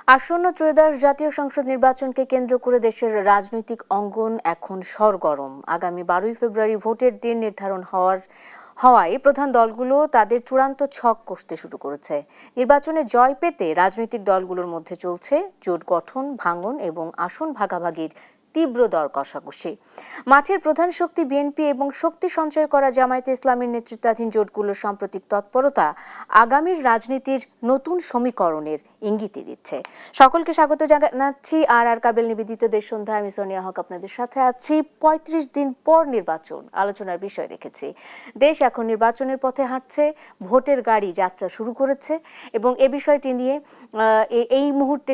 আসন্ন ত্রয়োদশ জাতীয় সংসদ নির্বাচনকে কেন্দ্র করে দেশের রাজনৈতিক অঙ্গন এখন সরগরম। আগামী 12ই ফেব্রুয়ারি ভোটের দিন নির্ধারণ হওয়ায় প্রধান দলগুলো তাদের চূড়ান্ত ছক কষতে শুরু করেছে। নির্বাচনে জয় পেতে রাজনৈতিক দলগুলোর মধ্যে চলছে জোট গঠন, ভাঙন এবং আসন ভাগাভাগির তীব্র দর কষাকষি। মাঠের প্রধান শক্তি বিএনপি এবং শক্তি সঞ্চয় করা জামায়াতে ইসলামীর নেতৃত্বাধীন জোটগুলোর সাম্প্রতিক তৎপরতা আগামীর রাজনীতির নতুন সমীকরণের ইঙ্গিতই দিচ্ছে। সকলকে স্বাগত জানাচ্ছি আর কাবেল নিবেদিত দেশ সন্ধ্যায়। আমি সোনিয়া হক আপনাদের সাথে আছি। ৩৫ দিন পর নির্বাচন আলোচনার বিষয় রেখেছি। দেশ এখন নির্বাচনের পথে হাঁটছে, ভোটের গাড়ি যাত্রা শুরু করেছে এবং এ বিষয়টি নিয়ে এই মুহূর্তে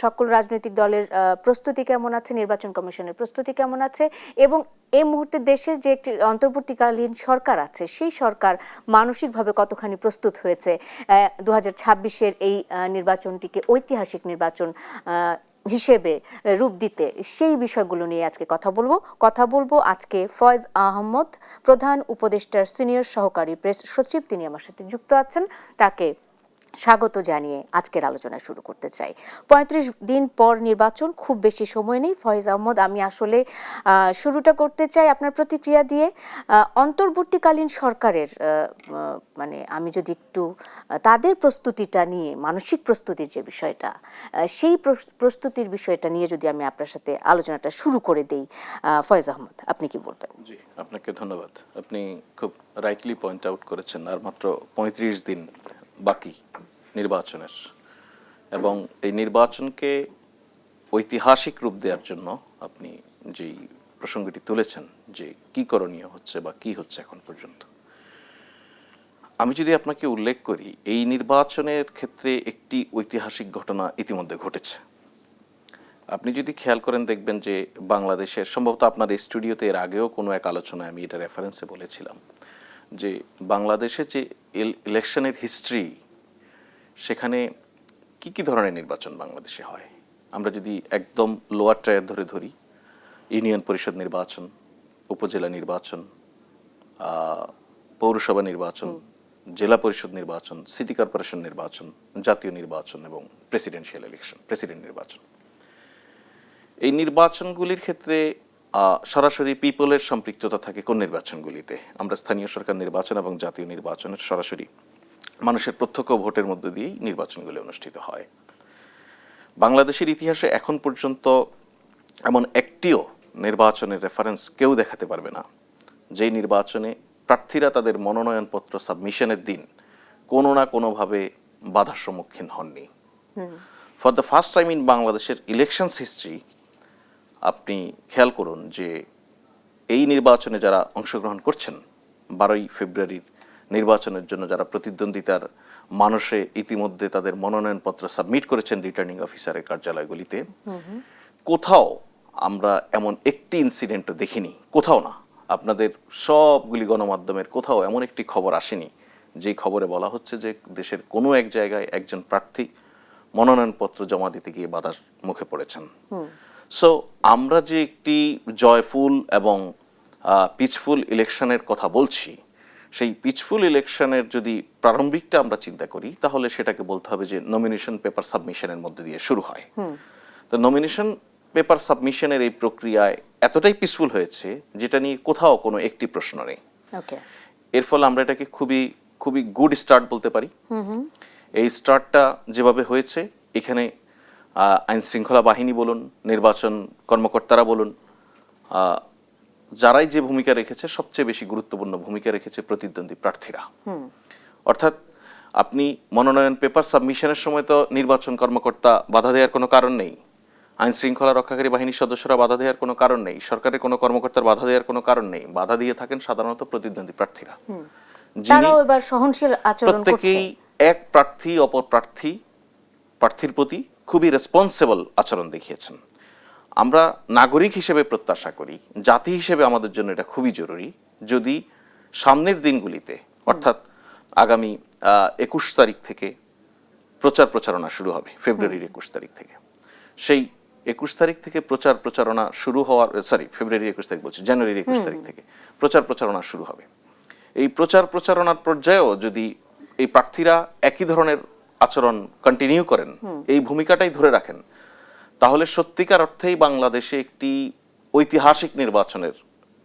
সকল রাজনৈতিক দলের প্রস্তুতি কেমন আছে, নির্বাচন কমিশনের প্রস্তুতি কেমন আছে এবং এই মুহূর্তে দেশে যে একটি অন্তর্বর্তীকালীন সরকার আছে সেই সরকার মানসিকভাবে কতখানি প্রস্তুত হয়েছে 2026-এর এই নির্বাচনটিকে ঐতিহাসিক নির্বাচন হিসেবে রূপ দিতে, সেই বিষয়গুলো নিয়ে আজকে কথা বলবো আজকে ফয়েজ আহমদ, প্রধান উপদেষ্টার সিনিয়র সহকারী প্রেস সচিব, তিনি আমার সাথে যুক্ত আছেন। তাকে স্বাগত জানিয়ে আজকের আলোচনা শুরু করতে চাই। ৩৫ দিন পর নির্বাচন, খুব বেশি সময় নেই। ফয়েজ আহমদ, আমি আসলে শুরুটা করতে চাই আপনার প্রতিক্রিয়া দিয়ে। অন্তর্বর্তীকালীন সরকারের আমি যদি একটু তাদের প্রস্তুতিটা নিয়ে, মানসিক প্রস্তুতির যে বিষয়টা, সেই প্রস্তুতির বিষয়টা নিয়ে যদি আমি আপনার সাথে আলোচনাটা শুরু করে দেই, ফয়েজ আহমদ, আপনি কি বলবেন? জি, আপনাকে ধন্যবাদ। আপনি খুব রাইটলি পয়েন্ট আউট করেছেন। আর মাত্র ৩৫ দিন বাকি নির্বাচনের, এবং এই নির্বাচনকে ঐতিহাসিক রূপ দেওয়ার জন্য আপনি যেই প্রসঙ্গটি তুলেছেন যে কি করণীয় হচ্ছে বা কি হচ্ছে এখন পর্যন্ত, আমি যদি আপনাকে উল্লেখ করি, এই নির্বাচনের ক্ষেত্রে একটি ঐতিহাসিক ঘটনা ইতিমধ্যে ঘটেছে। আপনি যদি খেয়াল করেন দেখবেন যে বাংলাদেশের, সম্ভবত আপনার এই স্টুডিওতে এর আগেও কোনো এক আলোচনায় আমি এটা রেফারেন্সে বলেছিলাম যে বাংলাদেশের যে ইলেকশনের হিস্ট্রি, সেখানে কি কি ধরনের নির্বাচন বাংলাদেশে হয়। আমরা যদি একদম লোয়ার ট্রায়ার ধরি, ইউনিয়ন পরিষদ নির্বাচন, উপজেলা নির্বাচন, পৌরসভা নির্বাচন, জেলা পরিষদ নির্বাচন, সিটি কর্পোরেশন নির্বাচন, জাতীয় নির্বাচন এবং প্রেসিডেন্সিয়াল ইলেকশন, প্রেসিডেন্ট নির্বাচন, এই নির্বাচনগুলির ক্ষেত্রে সরাসরি পিপলের সম্পৃক্ততা থাকে কোন নির্বাচনগুলিতে? আমরা স্থানীয় সরকার নির্বাচন এবং জাতীয় নির্বাচনের সরাসরি মানুষের প্রত্যক্ষ ভোটের মধ্য দিয়েই নির্বাচনগুলি অনুষ্ঠিত হয়। বাংলাদেশের ইতিহাসে এখন পর্যন্ত এমন একটিও নির্বাচনের রেফারেন্স কেউ দেখাতে পারবে না যেই নির্বাচনে প্রার্থীরা তাদের মনোনয়নপত্র সাবমিশনের দিন কোনো না কোনোভাবে বাধার সম্মুখীন হননি। For the first time in বাংলাদেশের ইলেকশনস হিস্ট্রি, আপনি খেয়াল করুন যে এই নির্বাচনে যারা অংশগ্রহণ করছেন, 12ই ফেব্রুয়ারির নির্বাচনের জন্য যারা প্রতিদ্বন্দ্বিতার মানুষে ইতিমধ্যে তাদের মনোনয়নপত্র সাবমিট করেছেন রিটার্নিং অফিসারের কার্যালয়গুলিতে, কোথাও আমরা এমন একটি ইনসিডেন্টও দেখিনি, কোথাও না। আপনাদের সবগুলি গণমাধ্যমের কোথাও এমন একটি খবর আসেনি যে খবরে বলা হচ্ছে যে দেশের কোনো এক জায়গায় একজন প্রার্থী মনোনয়নপত্র জমা দিতে গিয়ে বাধার মুখে পড়েছেন। সো আমরা যে একটি জয়ফুল এবং পিসফুল ইলেকশনের কথা বলছি, সেই পিসফুল ইলেকশনের যদি প্রারম্ভিকটা আমরা চিন্তা করি, তাহলে সেটাকে বলতে হবে যে নমিনেশন পেপার সাবমিশনের মধ্যে দিয়ে শুরু হয়। তো নমিনেশন পেপার সাবমিশনের এই প্রক্রিয়ায় এতটাই পিসফুল হয়েছে যেটা নিয়ে কোথাও কোনো একটি প্রশ্ন নেই। এর ফলে আমরা এটাকে খুবই খুবই গুড স্টার্ট বলতে পারি। এই স্টার্টটা যেভাবে হয়েছে, এখানে আইন শৃঙ্খলা বাহিনী বলুন, নির্বাচন কর্মকর্তারা বলুন, যারাই যে ভূমিকা রেখেছে, সবচেয়ে বেশি গুরুত্বপূর্ণ ভূমিকা রেখেছে প্রতিদ্বন্দ্বী প্রার্থীরা। অর্থাৎ আপনি মনোনয়ন পেপার সাবমিশনের সময় তো নির্বাচন কর্মকর্তা বাধা দেওয়ার কোনো কারণ নেই, আইন শৃঙ্খলা রক্ষাকারী বাহিনীর সদস্যরা বাধা দেওয়ার কোনো কারণ নেই, সরকারের কোনো কর্মকর্তার বাধা দেওয়ার কোনো কারণ নেই। বাধা দিয়ে থাকেন সাধারণত প্রতিদ্বন্দ্বী প্রার্থীরা, যিনি প্রত্যেকেই এক প্রার্থী অপর প্রার্থীর প্রতি খুবই রেসপন্সিবল আচরণ দেখিয়েছেন। আমরা নাগরিক হিসেবে প্রত্যাশা করি, জাতি হিসেবে আমাদের জন্য এটা খুবই জরুরি, যদি সামনের দিনগুলিতে, অর্থাৎ আগামী 21 তারিখ থেকে প্রচারণা শুরু হবে, ফেব্রুয়ারির 21 তারিখ থেকে, সেই 21 তারিখ থেকে প্রচারণা শুরু হওয়ার, ফেব্রুয়ারির 21 তারিখ বলছি, জানুয়ারির 21 তারিখ থেকে প্রচারণা শুরু হবে। এই প্রচারণার পর্যায়েও যদি এই প্রার্থীরা একই ধরনের আচরণ কন্টিনিউ করেন, এই ভূমিকাটাই ধরে রাখেন, তাহলে সত্যিকার অর্থেই বাংলাদেশে একটি ঐতিহাসিক নির্বাচনের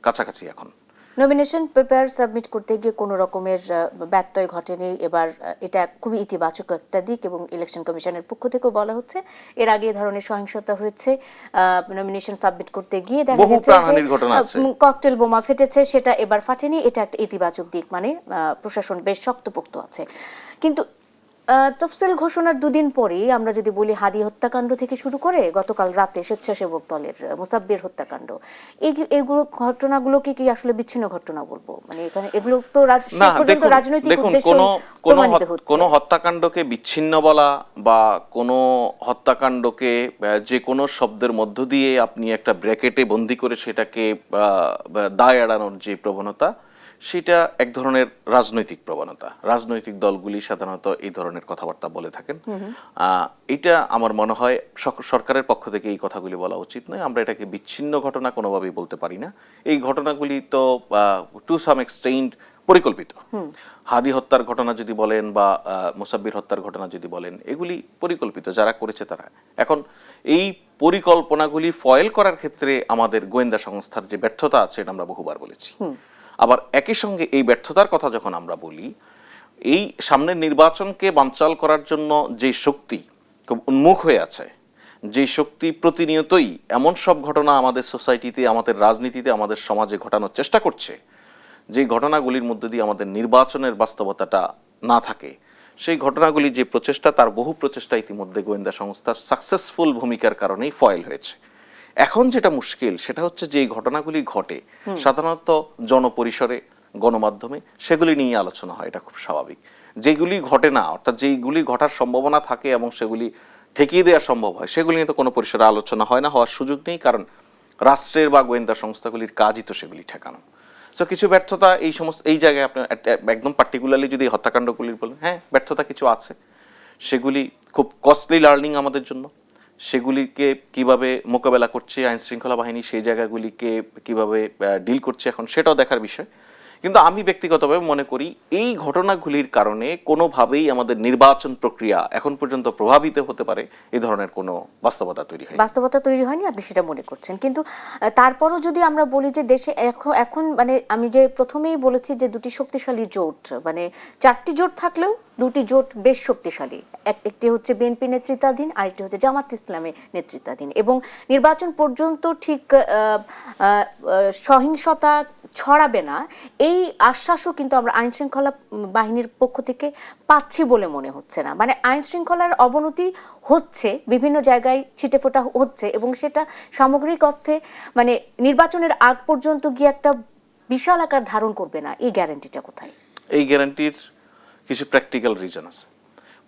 কাছাকাছি এখন। নমিনেশন পেপার সাবমিট করতে গিয়ে কোনো রকমের ব্যত্যয় ঘটেনি এবার, এটা খুবই ইতিবাচক একটা দিক এবং ইলেকশন কমিশনের পক্ষ থেকেও বলা হচ্ছে। এর আগে এ ধরনের সহিংসতা হয়েছে, নমিনেশন সাবমিট করতে গিয়ে দেখা বহু গেছে প্রাণহানির ঘটনা আছে। যে ককটেল বোমা ফেটেছে, সেটা এবার ফাটেনি, এটা একটা ইতিবাচক দিক, মানে প্রশাসন বেশ শক্তপোক্ত আছে। কিন্তু তফসিল ঘোষণার দুদিন পরেই আমরা যদি বলি হাদি হত্যাকাণ্ড থেকে শুরু করে গতকাল রাতে স্বেচ্ছাসেবক দলের মুসাব্বির হত্যাকাণ্ড, এগুলো ঘটনাগুলোকে কি আসলে বিচ্ছিন্ন ঘটনা বলবো? মানে এখানে এগুলো তো শেষ পর্যন্ত রাজনৈতিক উদ্দেশ্যে প্রমাণিত হচ্ছে। কোনো হত্যাকাণ্ডকে বিচ্ছিন্ন বলা বা কোনো হত্যাকাণ্ডকে যে কোনো শব্দের মধ্য দিয়ে আপনি একটা ব্র্যাকেটে বন্দি করে সেটাকে দায় এড়ানোর যে প্রবণতা, সেটা এক ধরনের রাজনৈতিক প্রবণতা। রাজনৈতিক দলগুলি সাধারণত এই ধরনের কথাবার্তা বলে থাকেন। এটা আমার মনে হয় সরকারের পক্ষ থেকে এই কথাগুলি বলা উচিত নয়। আমরা এটাকে বিচ্ছিন্ন ঘটনা কোনোভাবেই বলতে পারি না। এই ঘটনাগুলি তো টু সাম এক্সটেন্ট পরিকল্পিত। হাদি হত্যার ঘটনা যদি বলেন বা মুসাব্বির হত্যার ঘটনা যদি বলেন, এগুলি পরিকল্পিত, যারা করেছে তারা। এখন এই পরিকল্পনাগুলি ফয়েল করার ক্ষেত্রে আমাদের গোয়েন্দা সংস্থার যে ব্যর্থতা আছে, এটা আমরা বহুবার বলেছি। আবার একই সঙ্গে এই ব্যর্থতার কথা যখন আমরা বলি, এই সামনের নির্বাচনকে বানচাল করার জন্য যে শক্তি খুব উন্মুখ হয়ে আছে, যে শক্তি প্রতিনিয়তই এমন সব ঘটনা আমাদের সোসাইটিতে, আমাদের রাজনীতিতে, আমাদের সমাজে ঘটানোর চেষ্টা করছে, যে ঘটনাগুলির মধ্যে দিয়ে আমাদের নির্বাচনের বাস্তবতাটা না থাকে, সেই ঘটনাগুলি যে প্রচেষ্টা, তার বহু প্রচেষ্টা ইতিমধ্যে গোয়েন্দা সংস্থার সাকসেসফুল ভূমিকার কারণেই ফয়েল হয়েছে। এখন যেটা মুশকিল সেটা হচ্ছে যে এই ঘটনাগুলি ঘটে সাধারণত জনপরিসরে, গণমাধ্যমে, সেগুলি নিয়ে আলোচনা হয়, এটা খুব স্বাভাবিক। যেগুলি ঘটে না, অর্থাৎ যেগুলি ঘটার সম্ভাবনা থাকে এবং সেগুলি ঠেকিয়ে দেওয়া সম্ভব হয়, সেগুলি নিয়ে তো কোনো পরিসরে আলোচনা হয় না, হওয়ার সুযোগ নেই, কারণ রাষ্ট্রের বা গোয়েন্দা সংস্থাগুলির কাজই তো সেগুলি ঠেকানো। সো কিছু ব্যর্থতা এই সমস্ত এই জায়গায় আপনি একদম পার্টিকুলারলি যদি হত্যাকাণ্ডগুলির বলেন, হ্যাঁ ব্যর্থতা কিছু আছে, সেগুলি খুব কস্টলি লার্নিং আমাদের জন্য। সেগুলিকে কিভাবে মোকাবেলা করছে আইন শৃঙ্খলা বাহিনী, সেই জায়গাগুলিকে কিভাবে ডিল করছে এখন সেটাও দেখার বিষয়। কিন্তু আমি ব্যক্তিগতভাবে মনে করি এই ঘটনাগুলির কারণে কোনোভাবেই আমাদের নির্বাচন প্রক্রিয়া এখন পর্যন্ত প্রভাবিত হতে পারে এই ধরনের কোনো বাস্তবতা তৈরি হয়নি, আপনি সেটা মনে করছেন। কিন্তু তারপরও যদি আমরা বলি যে দেশে এখন মানে আমি যে প্রথমেই বলেছি যে দুটি শক্তিশালী জোট, মানে চারটি জোট থাকলেও দুটি জোট বেশ শক্তিশালী। একটি হচ্ছে বিএনপি নেতৃত্বাধীন, আরেকটি হচ্ছে জামাত ইসলামী নেতৃত্বাধীন, এবং নির্বাচন পর্যন্ত ঠিক সহিংসতা ছড়াবে না এই আশ্বাসও কিন্তু আমরা আইন শৃঙ্খলা বাহিনীর পক্ষ থেকে পাচ্ছি বলে মনে হচ্ছে না। মানে আইন শৃঙ্খলার অবনতি হচ্ছে, বিভিন্ন জায়গায় ছিটেফোঁটা হচ্ছে, এবং সেটা সামগ্রিক অর্থে মানে নির্বাচনের আগ পর্যন্ত গিয়ে একটা বিশাল আকার ধারণ করবে না, এই গ্যারান্টিটা কোথায়? এই গ্যারান্টির কিছু প্র্যাকটিক্যাল রিজন আছে।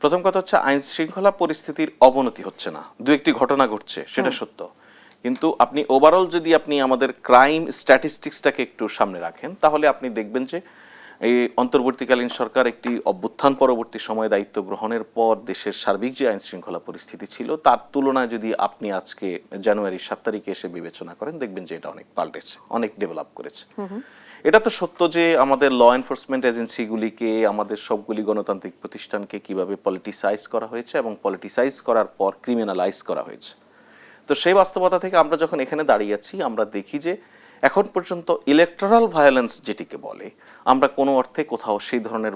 প্রথম কথা হচ্ছে আইন শৃঙ্খলা পরিস্থিতির অবনতি হচ্ছে না, দু একটি ঘটনা ঘটছে, সেটা সত্য। কিন্তু আপনি ওভারঅল যদি আপনি আমাদের ক্রাইম স্ট্যাটিস্টিক্সটাকে একটু সামনে রাখেন, তাহলে আপনি দেখবেন যে এই অন্তর্বর্তীকালীন সরকার একটি অভ্যুত্থান পরবর্তী সময়ে দায়িত্ব গ্রহণের পর দেশের সার্বিক যে আইন শৃঙ্খলা পরিস্থিতি ছিল, তার তুলনায় যদি আপনি আজকে জানুয়ারির 7 তারিখে এসে বিবেচনা করেন, দেখবেন যে এটা অনেক পাল্টেছে, অনেক ডেভেলপ করেছে। এটা তো সত্য যে আমাদের ল এনফোর্সমেন্ট এজেন্সিগুলিকে, আমাদের সবগুলি গণতান্ত্রিক প্রতিষ্ঠানকে কিভাবে পলিটিসাইজ করা হয়েছে এবং পলিটিসাইজ করার পর ক্রিমিনালাইজ করা হয়েছে। তো সেই বাস্তবতা থেকে আমরা যখন এখানে দাঁড়িয়ে আছি, আমরা দেখি যে এখন পর্যন্ত ইলেকটোরাল ভায়োলেন্স যেটিকে বলে, আমরা কোনো অর্থে কোথাও সেই ধরনের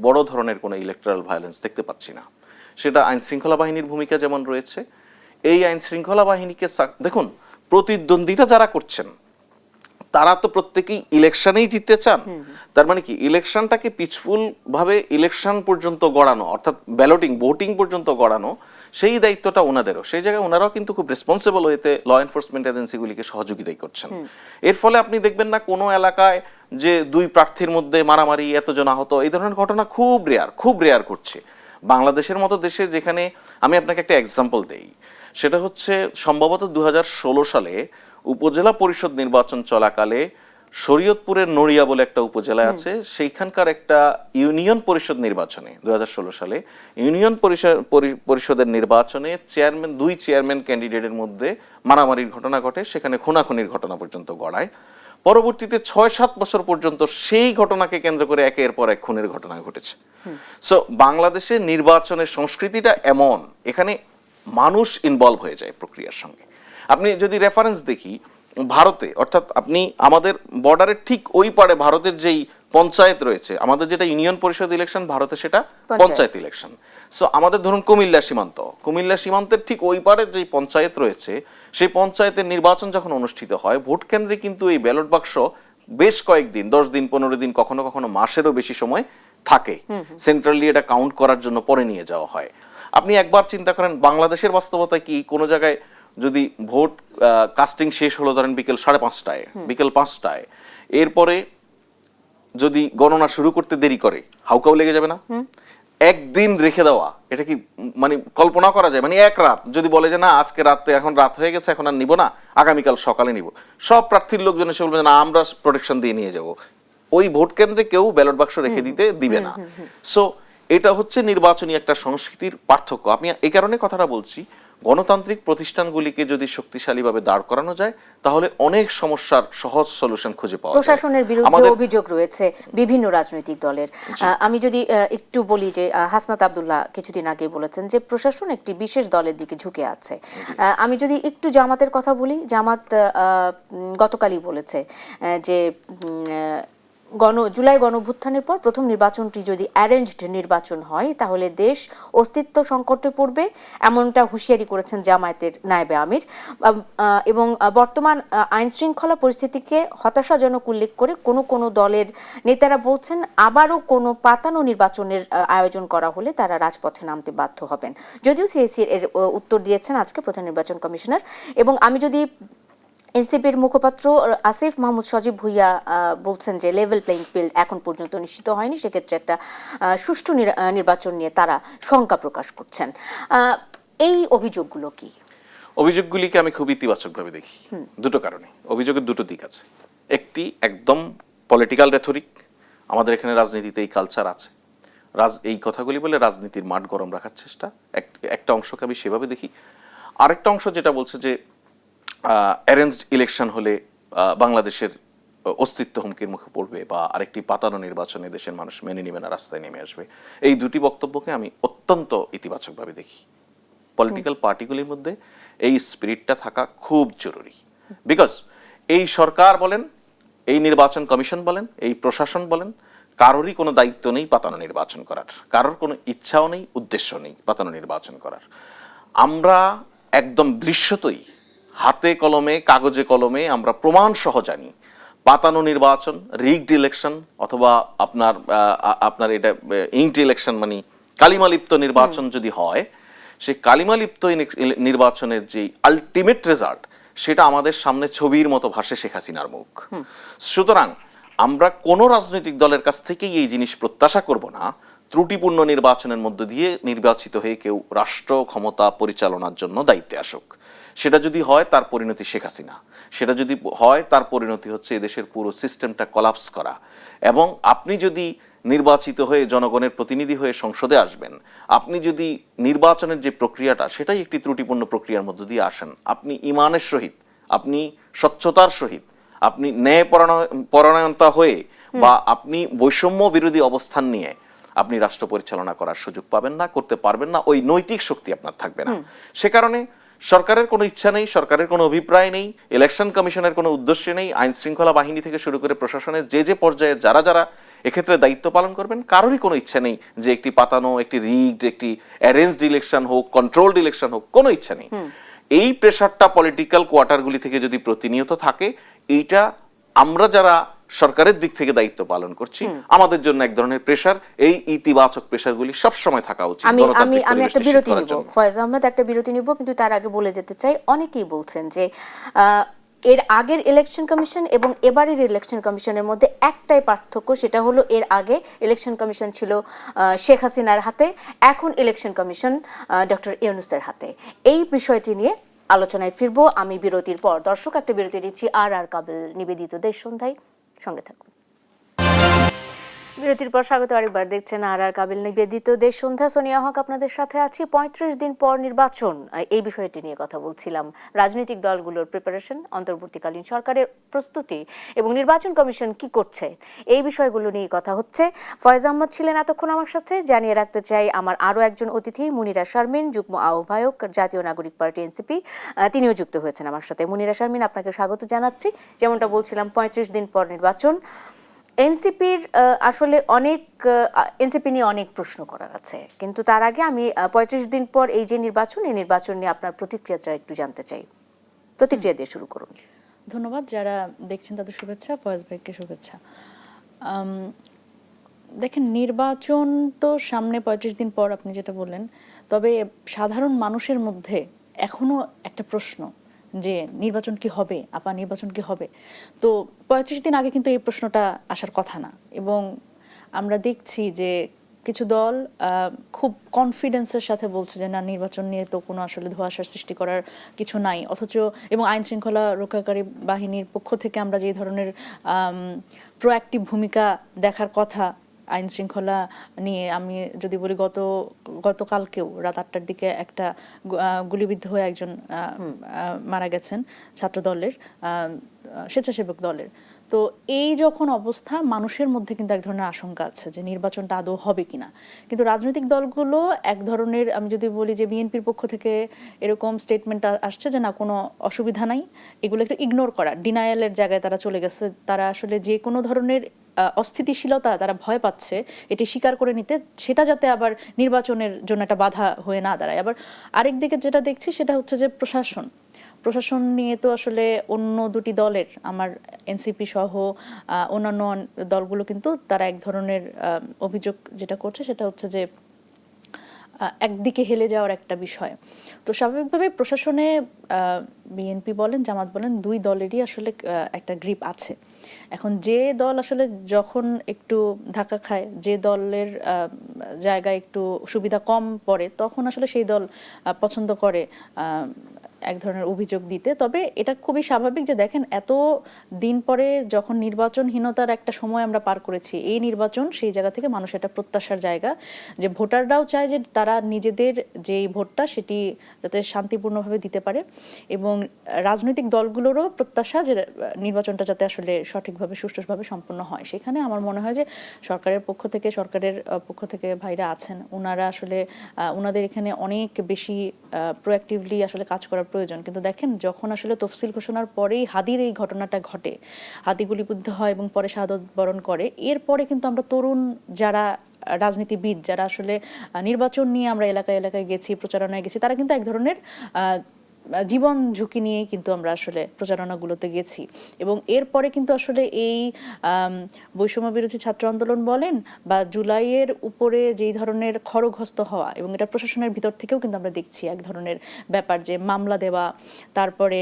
বড় ধরনের কোনো ইলেকটোরাল ভায়োলেন্স দেখতে পাচ্ছি না। সেটা আইন শৃঙ্খলা বাহিনীর ভূমিকা যেমন রয়েছে, এই আইন শৃঙ্খলা বাহিনীকে দেখুন, প্রতিদ্বন্দ্বিতা যারা করছেন তারা তো প্রত্যেকেই ইলেকশনেই জিততে চান। তার মানে কি, ইলেকশনটাকে পিসফুল ভাবে ইলেকশন পর্যন্ত গড়ানো, অর্থাৎ ভোটিং পর্যন্ত গড়ানো, সেই দায়িত্বটা ওনাদেরও। সেই জায়গায় ওনারাও কিন্তু খুব রেসপন্সিবল হইতে ল এনফোর্সমেন্ট এজেন্সিগুলিকে সহযোগিতাই করছেন। এর ফলে আপনি দেখবেন না কোনো এলাকায় যে দুই প্রার্থীর মধ্যে মারামারি, এতজন আহত, এই ধরনের ঘটনা খুব রেয়ার করছে। বাংলাদেশের মতো দেশে, যেখানে আমি আপনাকে একটা এক্সাম্পল দেই, সেটা হচ্ছে সম্ভবত 2016 সালে উপজেলা পরিষদ নির্বাচন চলাকালে শরীয়তপুরের নড়িয়া বলে একটা উপজেলা আছে, সেইখানকার একটা ইউনিয়ন পরিষদ নির্বাচনে 2016 সালে ইউনিয়ন পরিষদের নির্বাচনে দুই চেয়ারম্যান ক্যান্ডিডেটের মধ্যে মারামারির ঘটনা ঘটে, সেখানে খুনাখুনির ঘটনা পর্যন্ত গড়ায়। পরবর্তীতে 6-7 বছর পর্যন্ত সেই ঘটনাকে কেন্দ্র করে একের পর এক খুনের ঘটনা ঘটেছে। সো বাংলাদেশে নির্বাচনের সংস্কৃতিটা এমন, এখানে মানুষ ইনভলভ হয়ে যায় প্রক্রিয়ার সঙ্গে। আপনি যদি রেফারেন্স দেখি ভারতে, অর্থাৎ আপনি আমাদের বর্ডারের ঠিক ওই পারে ভারতের যেই পঞ্চায়েত রয়েছে, আমাদের যেটা ইউনিয়ন পরিষদ ইলেকশন, ভারতে সেটা পঞ্চায়েত ইলেকশন। সো আমাদের ধরুন কুমিল্লা সীমান্তের ঠিক ওই পারে যেই পঞ্চায়েত রয়েছে, সেই পঞ্চায়েতের নির্বাচন যখন অনুষ্ঠিত হয়, ভোট কেন্দ্রে কিন্তু এই ব্যালট বাক্স বেশ কয়েকদিন, 10 দিন 15 দিন, কখনো কখনো মাসেরও বেশি সময় থাকে। সেন্ট্রালি এটা কাউন্ট করার জন্য পরে নিয়ে যাওয়া হয়। আপনি একবার চিন্তা করেন বাংলাদেশের বাস্তবতা কি, কোনো জায়গায় যদি ভোট কাস্টিং শেষ হলো ধরেন বিকেল 5:30টায়, বিকেল 5টায়, এরপরে যদি গণনা শুরু করতে দেরি করে, হাউকাও লেগে যাবে না? একদিন রেখে দেওয়া, এটা কি মানে কল্পনা করা যায়? মানে এক রাত যদি বলে যে না আজকে রাতে, এখন রাত হয়ে গেছে, এখন আর নিব না, আগামীকাল সকালে নিব, সব প্রার্থীর লোকজন এসে বলবে না আমরা প্রোটেকশন দিয়ে নিয়ে যাব, ওই ভোট কেন্দ্রে কেউ ব্যালট বাক্স রেখে দিতে দিবে না। সো এটা হচ্ছে নির্বাচনী একটা সংস্কৃতির পার্থক্য। আমি এই কারণে কথাটা বলছি, গণতান্ত্রিক প্রতিষ্ঠানগুলিকে যদি শক্তিশালীভাবে দাঁড় করানো যায়, তাহলে অনেক সমস্যার সহজ সলিউশন খুঁজে পাওয়া যায়। প্রশাসনের বিরুদ্ধে অভিযোগ রয়েছে বিভিন্ন রাজনৈতিক দলের। আমি যদি একটু বলি যে হাসনাত আব্দুল্লাহ কিছুদিন আগে বলেছেন যে প্রশাসন একটি বিশেষ দলের দিকে ঝুঁকে আছে। আমি যদি একটু জামাতের কথা বলি, জামাত গতকালই বলেছে যে জুলাই গণঅভ্যুত্থানের পর প্রথম নির্বাচনটি যদি অ্যারেঞ্জড নির্বাচন হয় তাহলে দেশ অস্তিত্ব সংকটে পড়বে, এমনটা হুঁশিয়ারি করেছেন জামায়াতের নায়েবে আমির। এবং বর্তমান আইন শৃঙ্খলা পরিস্থিতিকে হতাশাজনক উল্লেখ করে কোনো দলের নেতারা বলছেন আবারও কোনো পাতানো নির্বাচনের আয়োজন করা হলে তারা রাজপথে নামতে বাধ্য হবেন। যদিও সিএসি এর উত্তর দিয়েছেন আজকে প্রধান নির্বাচন কমিশনার। এবং আমি যদি এনসিপির মুখপাত্র আসিফ মাহমুদ সজীব ভুইয়া বলছেন যে লেভেল প্লেইং ফিল্ড এখন পর্যন্ত নিশ্চিত হয়নি, সেক্ষেত্রে একটা সুষ্ঠু নির্বাচন নিয়ে তারা শঙ্কা প্রকাশ করছেন। এই অভিযোগগুলো কি? অভিযোগগুলিকে আমি খুব ইতিবাচকভাবে দেখি দুটো কারণে। অভিযোগের দুটো দিক আছে। একটি একদম পলিটিক্যাল রেথরিক, আমাদের এখানে রাজনীতিতে এই কালচার আছে, এই কথাগুলি বলে রাজনীতির মাঠ গরম রাখার চেষ্টা, একটা অংশকে আমি সেভাবে দেখি। আরেকটা অংশ যেটা বলছে যে অ্যারেঞ্জড ইলেকশন হলে বাংলাদেশের অস্তিত্ব হুমকির মুখে পড়বে বা আরেকটি পাতানো নির্বাচনে দেশের মানুষ মেনে নেবে না, রাস্তায় নেমে আসবে। এই দুটি বক্তব্যকে আমি অত্যন্ত ইতিবাচকভাবে দেখি। পলিটিক্যাল পার্টিগুলির মধ্যে এই স্পিরিটটা থাকা খুব জরুরি। বিকজ এই সরকার বলেন, এই নির্বাচন কমিশন বলেন, এই প্রশাসন বলেন, কারোরই কোনো দায়িত্ব নেই পাতানো নির্বাচন করার, কারোর কোনো ইচ্ছাও নেই, উদ্দেশ্য নেই পাতানো নির্বাচন করার। আমরা একদম দৃশ্যতই হাতে কলমে, কাগজে কলমে আমরা প্রমাণ সহ জানি পাতানো নির্বাচন, রিগড ইলেকশন, অথবা আপনার এটা ইঙ্কড ইলেকশন, মানে কালিমালিপ্ত নির্বাচন যদি হয়, সেই কালিমালিপ্ত নির্বাচনের যে আলটিমেট রেজাল্ট, সেটা আমাদের সামনে ছবির মতো ভাসে শেখ হাসিনার মুখ। সুতরাং আমরা কোনো রাজনৈতিক দলের কাছ থেকেই এই জিনিস প্রত্যাশা করব না ত্রুটিপূর্ণ নির্বাচনের মধ্য দিয়ে নির্বাচিত হয়ে কেউ রাষ্ট্র ক্ষমতা পরিচালনার জন্য দায়িত্বে আসুক। সেটা যদি হয় তার পরিণতি শেখ হাসিনা, সেটা যদি হয় তার পরিণতি হচ্ছে এদেশের পুরো সিস্টেমটা কলাপস করা। এবং আপনি যদি নির্বাচিত হয়ে জনগণের প্রতিনিধি হয়ে সংসদে আসবেন, আপনি যদি নির্বাচনের যে প্রক্রিয়াটা সেটাই একটি ত্রুটিপূর্ণ প্রক্রিয়ার মধ্য দিয়ে আসেন, আপনি ইমানের সহিত, আপনি স্বচ্ছতার সহিত, আপনি ন্যায় পরায়ণতা হয়ে বা আপনি বৈষম্য বিরোধী অবস্থান নিয়ে আপনি রাষ্ট্র পরিচালনা করার সুযোগ পাবেন না, করতে পারবেন না, ওই নৈতিক শক্তি আপনার থাকবে না। সে কারণে সরকারের কোনো ইচ্ছা নেই, সরকারের কোনো অভিপ্রায় নেই, ইলেকশন কমিশনের কোনো উদ্দেশ্য নেই, আইন শৃঙ্খলা বাহিনী থেকে শুরু করে প্রশাসনের যে পর্যায়ে যারা এক্ষেত্রে দায়িত্ব পালন করবেন, কারোরই কোনো ইচ্ছা নেই যে একটি পাতানো, একটি রিগড, একটি অ্যারেঞ্জড ইলেকশন হোক, কন্ট্রোলড ইলেকশন হোক, কোনো ইচ্ছা নেই। এই প্রেশারটা পলিটিক্যাল কোয়ার্টারগুলি থেকে যদি প্রতিনিয়ত থাকে, এইটা আমরা যারা সরকারের দিক থেকে দায়িত্ব পালন করছি আমাদের জন্য এক ধরনের প্রেশার। এই ইতিবাচক প্রেশারগুলি সবসময় থাকা উচিত। আমি একটা বিরতি নিব, ফয়েজ আহমেদ, একটা বিরতি নিব, কিন্তু তার আগে বলে যেতে চাই, অনেকেই বলছেন যে এর আগের ইলেকশন কমিশন এবং এবারের ইলেকশন কমিশনের মধ্যে একটাই পার্থক্য, সেটা হলো এর আগে ইলেকশন কমিশন ছিল শেখ হাসিনার হাতে, এখন ইলেকশন কমিশন ডক্টর ইউনূসের হাতে। এই বিষয়টি নিয়ে আলোচনায় ফিরবো আমি বিরতির পর। দর্শক, একটা বিরতি নিচ্ছি। আর কাবিল নিবেদিত দেশ সন্ধ্যায়, সঙ্গে থাকুন। বিরতির পর স্বাগত আরেকবার দেখছেন আর কাবিল নিবেদিত দেশ সন্ধ্যা। সোনিয়া হক আপনাদের সাথে আছি। ৩৫ দিন পর নির্বাচন, এই বিষয়টি নিয়ে কথা বলছিলাম। রাজনৈতিক দলগুলোর প্রিপারেশন, অন্তর্বর্তীকালীন সরকারের প্রস্তুতি এবং নির্বাচন কমিশন কি করছে, এই বিষয়গুলো নিয়ে কথা হচ্ছে। ফয়েজ আহমদ ছিলেন এতক্ষণ আমার সাথে। জানিয়ে রাখতে চাই আমার আরও একজন অতিথি মুনিরা শারমিন, যুগ্ম আহ্বায়ক জাতীয় নাগরিক পার্টি এনসিপি, তিনিও যুক্ত হয়েছেন আমার সাথে। মুনিরা শারমিন, আপনাকে স্বাগত জানাচ্ছি। যেমনটা বলছিলাম, ৩৫ দিন পর নির্বাচন। এনসিপির আসলে এনসিপি নিয়ে অনেক প্রশ্ন করার আছে, কিন্তু তার আগে আমি ৩৫ দিন পর এই যে নির্বাচন, এই নির্বাচন নিয়ে আপনার প্রতিক্রিয়াটা একটু জানতে চাই। প্রতিক্রিয়া দিয়ে শুরু করুন। ধন্যবাদ। যারা দেখছেন তাদের শুভেচ্ছা, ফয়েজ ভাইকে শুভেচ্ছা। দেখেন, নির্বাচন তো সামনে ৩৫ দিন পর, আপনি যেটা বললেন, তবে সাধারণ মানুষের মধ্যে এখনো একটা প্রশ্ন যে নির্বাচন কি হবে, নির্বাচন কি হবে। তো ৩৫ দিন আগে কিন্তু এই প্রশ্নটা আসার কথা না, এবং আমরা দেখছি যে কিছু দল খুব কনফিডেন্সের সাথে বলছে যে না, নির্বাচন নিয়ে তো কোনো আসলে ধোঁয়াশার সৃষ্টি করার কিছু নাই। অথচ এবং আইন শৃঙ্খলা রক্ষাকারী বাহিনীর পক্ষ থেকে আমরা যে ধরনের প্রোঅ্যাক্টিভ ভূমিকা দেখার কথা আইন শৃঙ্খলা নিয়ে, আমি যদি বলি গতকালকেও রাত ৮টার দিকে একটা গুলিবিদ্ধ হয়ে একজন মারা গেছেন ছাত্র দলের, স্বেচ্ছাসেবক দলের। তো এই যখন অবস্থা, মানুষের মধ্যে কিন্তু এক ধরনের আশঙ্কা আছে যে নির্বাচনটা আদৌ হবে কিনা। কিন্তু রাজনৈতিক দলগুলো এক ধরনের, আমি যদি বলি যে বিএনপির পক্ষ থেকে এরকম স্টেটমেন্ট আসছে যে না, কোনো অসুবিধা নাই, এগুলো একটু ইগনোর করা, ডিনায়ালের জায়গায় তারা চলে গেছে। তারা আসলে যে কোনো ধরনের অস্থিতিশীলতা তারা ভয় পাচ্ছে এটি স্বীকার করে নিতে, সেটা যাতে আবার নির্বাচনের জন্য একটা বাধা হয়ে না দাঁড়ায়। আবার আরেক দিকে যেটা দেখছি সেটা হচ্ছে যে প্রশাসন নিয়ে তো আসলে অন্য দুটি দলের, আমার এনসিপি সহ অন্যান্য দলগুলো কিন্তু তারা এক ধরনের অভিযোগ যেটা করছে সেটা হচ্ছে যে একদিকে হেলে যাওয়ার একটা বিষয়। তো স্বাভাবিকভাবে প্রশাসনে বিএনপি বলেন, জামাত বলেন, দুই দলেরই আসলে একটা গ্রিপ আছে। এখন যে দল আসলে যখন একটু ধাক্কা খায়, যে দলের জায়গায় একটু সুবিধা কম পড়ে, তখন আসলে সেই দল পছন্দ করে এক ধরনের অভিযোগ দিতে। তবে এটা খুবই স্বাভাবিক যে দেখেন, এত দিন পরে যখন নির্বাচনহীনতার একটা সময় আমরা পার করেছি, এই নির্বাচন সেই জায়গা থেকে মানুষের একটা প্রত্যাশার জায়গা, যে ভোটাররাও চায় যে তারা নিজেদের যেই ভোটটা সেটি যাতে শান্তিপূর্ণভাবে দিতে পারে, এবং রাজনৈতিক দলগুলোরও প্রত্যাশা যে নির্বাচনটা যাতে আসলে সঠিকভাবে সুষ্ঠুভাবে সম্পন্ন হয়। সেখানে আমার মনে হয় যে সরকারের পক্ষ থেকে ভাইরা আছেন, ওনারা আসলে ওনাদের এখানে অনেক বেশি প্রোঅ্যাক্টিভলি আসলে কাজ করার প্রয়োজন। কিন্তু দেখেন, যখন আসলে তফসিল ঘোষণার পরেই হাদির এই ঘটনাটা ঘটে, হাদি গুলিবিদ্ধ হয় এবং পরে শাহাদত বরণ করে, এরপরে কিন্তু আমরা তরুণ যারা রাজনীতিবিদ, যারা আসলে নির্বাচন নিয়ে আমরা এলাকায় গেছি, প্রচারণায় গেছি, তারা কিন্তু এক ধরনের জীবন ঝুঁকি নিয়েই কিন্তু আমরা আসলে প্রচারণাগুলোতে গেছি। এবং এরপরে কিন্তু আসলে এই বৈষম্য বিরোধী ছাত্র আন্দোলন বলেন বা জুলাইয়ের উপরে যেই ধরনের খড়গহস্ত হওয়া, এবং এটা প্রশাসনের ভিতর থেকেও কিন্তু আমরা দেখছি এক ধরনের ব্যাপার, যে মামলা দেওয়া, তারপরে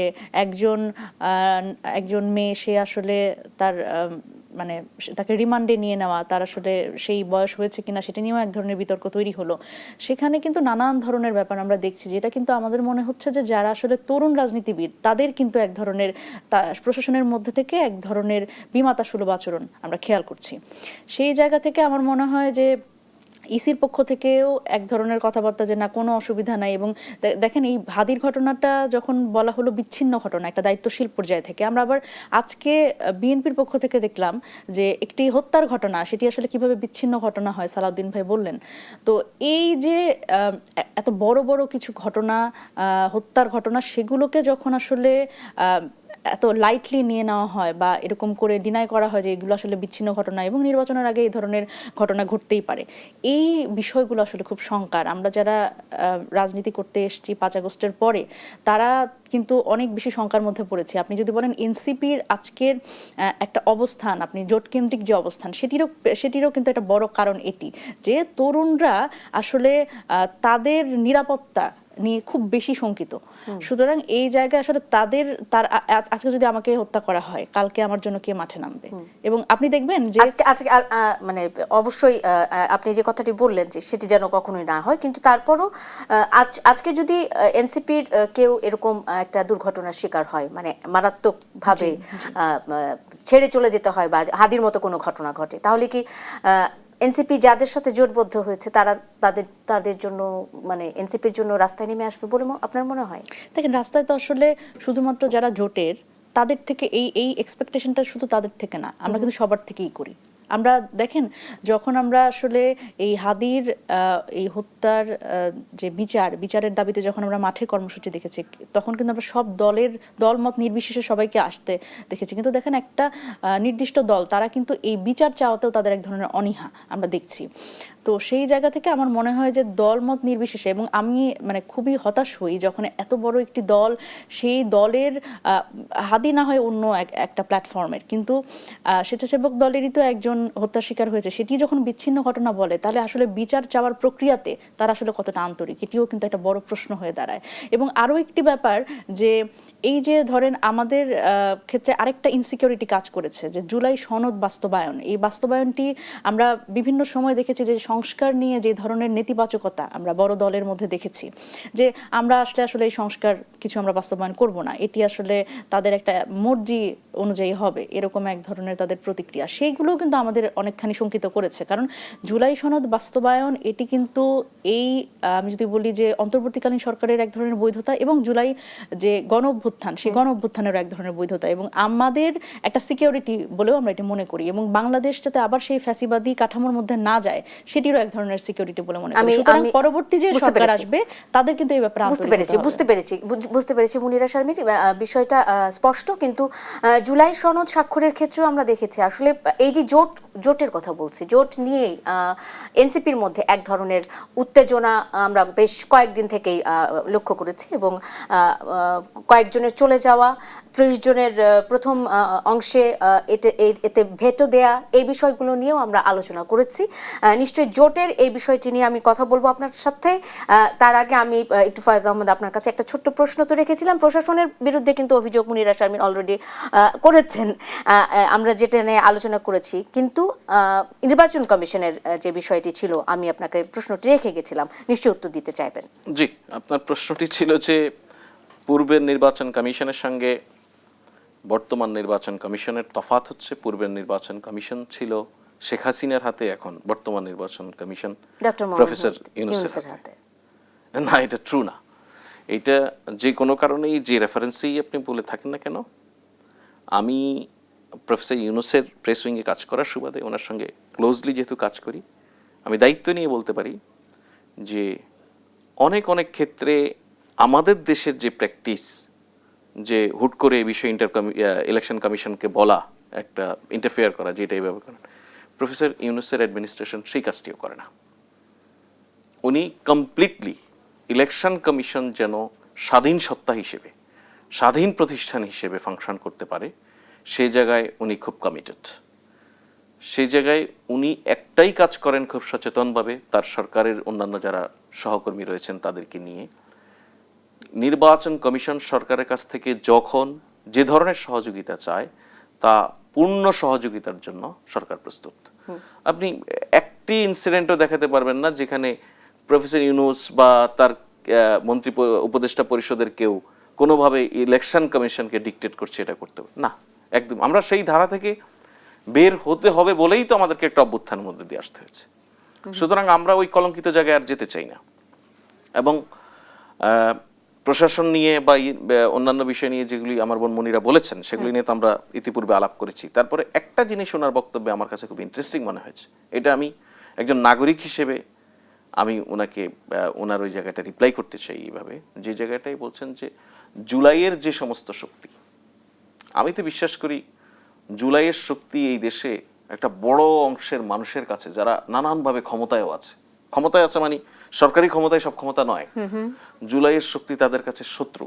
একজন মেয়ে, সে আসলে তার মানে তাকে রিমান্ডে নিয়ে নেওয়া, তার আসলে সেই বয়স হয়েছে কিনা সেটা নিয়েও এক ধরনের বিতর্ক তৈরি হলো। সেখানে কিন্তু নানান ধরনের ব্যাপার আমরা দেখছি, যেটা কিন্তু আমাদের মনে হচ্ছে যে যারা আসলে তরুণ রাজনীতিবিদ, তাদের কিন্তু এক ধরনের প্রশাসনের মধ্যে থেকে এক ধরনের বিমাতাসুলভ আচরণ আমরা খেয়াল করছি। সেই জায়গা থেকে আমার মনে হয় যে ইসির পক্ষ থেকেও এক ধরনের কথাবার্তা যে না, কোনো অসুবিধা নাই। এবং দেখেন, এই হাদির ঘটনাটা যখন বলা হলো বিচ্ছিন্ন ঘটনা, একটা দায়িত্বশীল পর্যায় থেকে, আমরা আবার আজকে বিএনপির পক্ষ থেকে দেখলাম যে একটি হত্যার ঘটনা, সেটি আসলে কিভাবে বিচ্ছিন্ন ঘটনা হয়, সালাউদ্দিন ভাই বললেন। তো এই যে এত বড় বড় কিছু ঘটনা, হত্যার ঘটনা, সেগুলোকে যখন আসলে এত লাইটলি নিয়ে নেওয়া হয় বা এরকম করে ডিনাই করা হয় যে এগুলো আসলে বিচ্ছিন্ন ঘটনা এবং নির্বাচনের আগে এই ধরনের ঘটনা ঘটতেই পারে, এই বিষয়গুলো আসলে খুব শঙ্কার। আমরা যারা রাজনীতি করতে এসেছি ৫ আগস্টের পরে, তারা কিন্তু অনেক বেশি শঙ্কার মধ্যে পড়েছি। আপনি যদি বলেন এনসিপির আজকের একটা অবস্থান, আপনি জোটকেন্দ্রিক যে অবস্থান, সেটিরও কিন্তু একটা বড় কারণ এটি, যে তরুণরা আসলে তাদের নিরাপত্তা নিয়ে খুব বেশি শঙ্কিত। সুতরাং এই জায়গায় আসলে আজকে যদি আমাকে হত্যা করা হয়, কালকে আমার জন্য কে মাঠে নামবে? এবং আপনি দেখবেন যে আজকে মানে অবশ্যই আপনি যে কথাটি বললেন যে সেটি যেন কখনোই না হয়, কিন্তু তারপরও আজকে যদি এনসিপির কেউ এরকম একটা দুর্ঘটনার শিকার হয়, মানে মারাত্মকভাবে ছেড়ে চলে যেতে হয় বা হাদির মতো কোনো ঘটনা ঘটে, তাহলে কি এনসিপি যাদের সাথে জোটবদ্ধ হয়েছে তারা তাদের জন্য মানে এনসিপির জন্য রাস্তায় নেমে আসবে বলে আপনার মনে হয়? দেখেন, রাস্তায় তো আসলে শুধুমাত্র যারা জোটের তাদের থেকে এই এক্সপেকটেশনটা শুধু তাদের থেকে না, আমরা কিন্তু সবার থেকেই করি। আমরা দেখেন, যখন আমরা আসলে এই হাদির এই হত্যার যে বিচারের দাবিতে যখন আমরা মাঠের কর্মসূচি দেখেছি, তখন কিন্তু আমরা সব দলমত নির্বিশেষে সবাইকে আসতে দেখেছি। কিন্তু দেখেন, একটা নির্দিষ্ট দল তারা কিন্তু এই বিচার চাওয়াতেও তাদের এক ধরনের অনীহা আমরা দেখছি। তো সেই জায়গা থেকে আমার মনে হয় যে দলমত নির্বিশেষে, এবং আমি মানে খুবই হতাশ হই যখন এত বড় একটি দল, সেই দলের হাদি না হয় অন্য একটা প্ল্যাটফর্মের, কিন্তু স্বেচ্ছাসেবক দলেরই তো একজন হত্যার শিকার হয়েছে, সেটি যখন বিচ্ছিন্ন ঘটনা বলে, তাহলে আসলে বিচার চাওয়ার প্রক্রিয়াতে তারা আসলে কতটা আন্তরিক, এটিও কিন্তু একটা বড় প্রশ্ন হয়ে দাঁড়ায়। এবং আরও একটি ব্যাপার যে এই যে ধরেন আমাদের ক্ষেত্রে আরেকটা ইনসিকিউরিটি কাজ করেছে যে জুলাই সনদ বাস্তবায়ন, এই বাস্তবায়নটি আমরা বিভিন্ন সময় দেখেছি যে সংস্কার নিয়ে যে ধরনের নেতিবাচকতা আমরা বড় দলের মধ্যে দেখেছি, যে আমরা আসলে এই সংস্কার কিছু আমরা বাস্তবায়ন করব না, এটি আসলে তাদের একটা মর্জি অনুযায়ী হবে, এরকম এক ধরনের তাদের প্রতিক্রিয়া, সেইগুলোও কিন্তু আমাদের অনেকখানি শঙ্কিত করেছে। কারণ জুলাই সনদ বাস্তবায়ন এটি কিন্তু এই আমি যদি বলি যে অন্তর্বর্তীকালীন সরকারের এক ধরনের বৈধতা, এবং জুলাই যে গণ অভ্যুত্থান, সেই গণ অভ্যুত্থানেরও এক ধরনের বৈধতা, এবং আমাদের একটা সিকিউরিটি বলেও আমরা এটি মনে করি, এবং বাংলাদেশ যাতে আবার সেই ফ্যাসিবাদী কাঠামোর মধ্যে না যায় সেটিরও এক ধরনের সিকিউরিটি বলে মনে করি। সুতরাং পরবর্তী যে সরকার আসবে তাদের কিন্তু এই ব্যাপারে বুঝতে পেরেছি মুনিরা শারমিন, বিষয়টা স্পষ্ট। কিন্তু জুলাই সনদ স্বাক্ষরের ক্ষেত্রেও আমরা দেখেছি আসলে এই যে জোটের কথা বলছি, জোট নিয়েই এনসিপির মধ্যে এক ধরনের উত্তেজনা আমরা বেশ কয়েকদিন থেকেই লক্ষ্য করেছি, এবং কয়েকজনের চলে যাওয়া, 30 জনের প্রথম অংশে এতে ভেটো দেয়া, এই বিষয়গুলো নিয়েও আমরা আলোচনা করেছি। নিশ্চয়ই জোটের এই বিষয়টি নিয়ে আমি কথা বলবো আপনার সাথে। তার আগে আমি একটু ফয়েজ আহমদ আপনার কাছে একটা ছোট্ট প্রশ্ন তো রেখেছিলাম। প্রশাসনের বিরুদ্ধে কিন্তু অভিযোগ মুনিরা শারমিন অলরেডি করেছেন, আমরা যেটা নিয়ে আলোচনা করেছি, কিন্তু নির্বাচন কমিশনের যে বিষয়টি ছিল আমি আপনাকে প্রশ্নটি রেখে গেছিলাম, নিশ্চয়ই উত্তর দিতে চাইবেন। জি, আপনার প্রশ্নটি ছিল যে পূর্বের নির্বাচন কমিশনের সঙ্গে বর্তমান নির্বাচন কমিশনের তফাৎ হচ্ছে। পূর্বের নির্বাচন কমিশন ছিল শেখ হাসিনার হাতে, এখন বর্তমান নির্বাচন কমিশন প্রফেসর ইউনূসের হাতে। না, এটা ট্রু না। এটা যে কোনো কারণেই যে রেফারেন্সেই আপনি বলে থাকেন না কেন, আমি প্রফেসর ইউনূসের প্রেস উইংয়ে কাজ করার সুবাদে ওনার সঙ্গে ক্লোজলি যেহেতু কাজ করি, আমি দায়িত্ব নিয়ে বলতে পারি যে অনেক ক্ষেত্রে আমাদের দেশের যে প্র্যাকটিস, যে হুট করে এই বিষয়ে ইলেকশন কমিশনকে বলা, একটা ইন্টারফেয়ার করা, যেটা এইভাবে করেন, প্রফেসর ইউনূসের অ্যাডমিনিস্ট্রেশন সেই কাজটিও করে না। উনি কমপ্লিটলি ইলেকশন কমিশন যেন স্বাধীন সত্তা হিসেবে, স্বাধীন প্রতিষ্ঠান হিসেবে ফাংশন করতে পারে, সেই জায়গায় উনি খুব কমিটেড। সেই জায়গায় উনি একটাই কাজ করেন খুব সচেতনভাবে, তার সরকারের অন্যান্য যারা সহকর্মী রয়েছেন তাদেরকে নিয়ে, নির্বাচন কমিশন সরকারের কাছ থেকে যখন যে ধরনের সহযোগিতা চায় তা পূর্ণ সহযোগিতার জন্য সরকার প্রস্তুত। আপনি একটি ইনসিডেন্টও দেখাতে পারবেন না যেখানে প্রফেসর ইউনূস বা তার মন্ত্রী উপদেষ্টা পরিষদের কেউ কোনোভাবে ইলেকশন কমিশনকে ডিকটেট করছে এটা করতে হবে না। একদম আমরা সেই ধারা থেকে বের হতে হবে বলেই তো আমাদেরকে একটা অভ্যুত্থানের মধ্যে দিয়ে আসতে হয়েছে। সুতরাং আমরা ওই কলঙ্কিত জায়গায় আর যেতে চাই না। এবং প্রশাসন নিয়ে বা অন্যান্য বিষয় নিয়ে যেগুলি আমার বোন মনিরা বলেছেন, সেগুলি নিয়ে তো আমরা ইতিপূর্বে আলাপ করেছি। তারপরে একটা জিনিস ওনার বক্তব্যে আমার কাছে খুব ইন্টারেস্টিং মনে হয়েছে, এটা আমি একজন নাগরিক হিসেবে আমি ওনাকে ওনার ওই জায়গাটা রিপ্লাই করতে চাই এইভাবে, যে জায়গাটাই বলছেন যে জুলাইয়ের যে সমস্ত শক্তি, আমি তো বিশ্বাস করি জুলাইয়ের শক্তি এই দেশে একটা বড় অংশের মানুষের কাছে, যারা নানানভাবে ক্ষমতায়ও আছে মানে সরকারি ক্ষমতায় সব ক্ষমতা নয়, জুলাইয়ের শক্তি তাদের কাছে শত্রু,